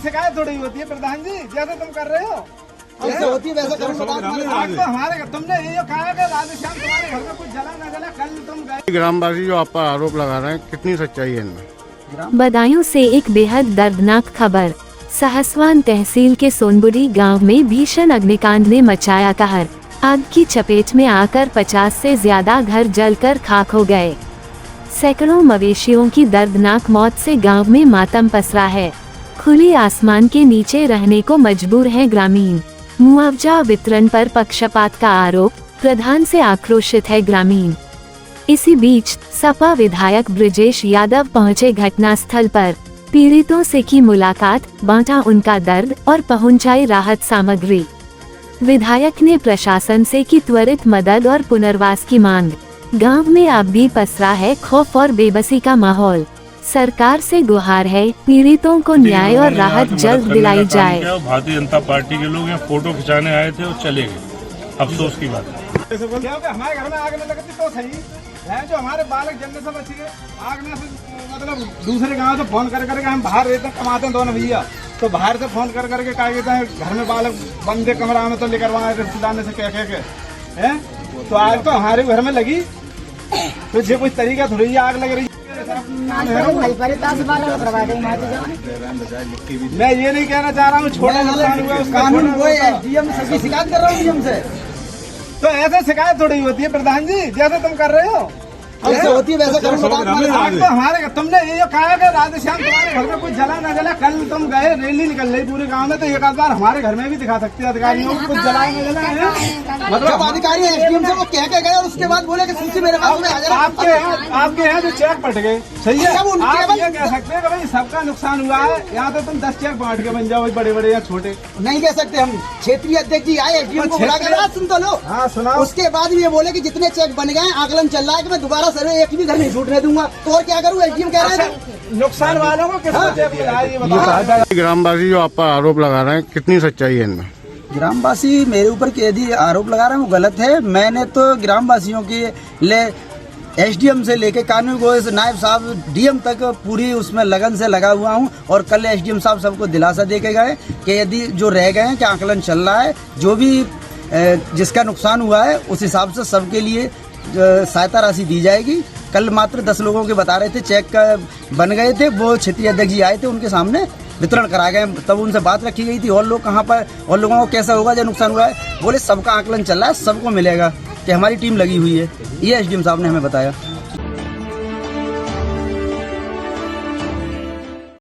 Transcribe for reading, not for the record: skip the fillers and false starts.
शिकायत थोड़ी होती है प्रधान जी, जैसे तुम कर रहे हो जैसे होती है वैसे करो। आज तो हमारे तुमने ये कहा कि राधेश्याम तुम्हारे घर में कुछ जला न जला, कल तुम गए। ग्रामवासी जो आप पर आरोप लगा रहे हैं, कितनी सच्चाई है इनमें? बदायूं से एक बेहद दर्दनाक खबर। सहसवान तहसील के सोनबुरी गांव में भीषण अग्निकांड ने मचाया कहर। आग की चपेट में आकर 50 से ज्यादा घर जलकर खाक हो गए। सैकड़ों मवेशियों की दर्दनाक मौत से गांव में मातम पसरा है। खुले आसमान के नीचे रहने को मजबूर है ग्रामीण। मुआवजा वितरण पर पक्षपात का आरोप, प्रधान से आक्रोशित है ग्रामीण। इसी बीच सपा विधायक ब्रजेश यादव पहुंचे घटनास्थल पर। पीड़ितों से की मुलाकात, बांटा उनका दर्द और पहुंचाई राहत सामग्री। विधायक ने प्रशासन से की त्वरित मदद और पुनर्वास की मांग। गांव में अब भी पसरा है खौफ और बेबसी का माहौल। सरकार से गुहार है, पीड़ितों को न्याय और राहत जल्द दिलाई जाए। भारतीय जनता पार्टी के लोग यहाँ फोटो खिंचाने आए थे और चले गए, अफसोस की बात है। हमारे घर में आग न लगती तो सही है, जो हमारे बालक जलने से बच गए। आग में मतलब दूसरे गांव से फोन कर करके हम बाहर रहते कमाते हैं दोनों भैया, तो बाहर से फोन कर करके क्या कहते हैं घर में बालक बंदे कमरा में तो लेकर वहाँ रिश्तेदार से कह के है। तो आग तो हमारे घर में लगी, तो ये कुछ तरीका थोड़ी आग लग रही है। मैं ये नहीं कहना चाह रहा हूँ छोटा नुकसान हुआ कानून वो है, डीएम से शिकायत कर रहा हूँ डीएम से। तो ऐसे शिकायत थोड़ी होती है प्रधान जी, जैसे तुम कर रहे हो जैसे होती है वैसे करो। आज तो हमारे तुमने ये कहा कि राधेश्याम तुम्हारे घर में कुछ जला न जला, कल तुम गए रैली निकल रही पूरे गांव में, तो एक आध बार हमारे घर में भी दिखा सकते हैं अधिकारियों को कुछ जला न जला है। मतलब अधिकारी एसडीएम से वो कह के गए और उसके बाद बोले कि सूची मेरे पास में हाजिर है। आपके यहाँ जो चेक पट गए, सही है। आप ये कह सकते हैं कि भाई सबका नुकसान हुआ है, यहाँ तो तुम 10 चेक बांट के बन जाओ, बड़े बड़े या छोटे नहीं कह सकते हम। क्षेत्रीय अध्यक्ष जी आए, एसडीएम को बुला कर सुन तो लो। हाँ सुना। उसके बाद भी ये बोले कि जितने चेक बन गए आकलन चल रहा है कि मैं दोबारा सर्वे एक भी घर नहीं छूटने दूंगा, तो और क्या करूँ। एसडीएम कह रहे हैं नुकसान वालों को किसको चेक मिला है ये बताओ। ग्रामवासी जो आप पर आरोप लगा रहे हैं, कितनी सच्चाई है इनमें? ग्रामवासी मेरे ऊपर यदि आरोप लगा रहे हैं वो गलत है। मैंने तो ग्रामवासियों के लिए एसडीएम से लेके कानूनी गोये नायब साहब डीएम तक पूरी उसमें लगन से लगा हुआ हूं। और कल एसडीएम साहब सबको दिलासा दे के गए कि यदि जो रह गए हैं कि आकलन चल रहा है, जो भी जिसका नुकसान हुआ है उस हिसाब से सबके लिए सहायता राशि दी जाएगी। कल मात्र 10 लोगों के बता रहे थे चेक बन गए थे, वो क्षेत्रीय अध्यक्ष जी आए थे, उनके सामने वितरण कराए गए, तब उनसे बात रखी गई थी। और लोग कहाँ पर और लोगों को कैसा होगा जो नुकसान हुआ है, बोले सबका आकलन चल रहा है, सबको मिलेगा कि हमारी टीम लगी हुई है, ये एसडीएम साहब ने हमें बताया।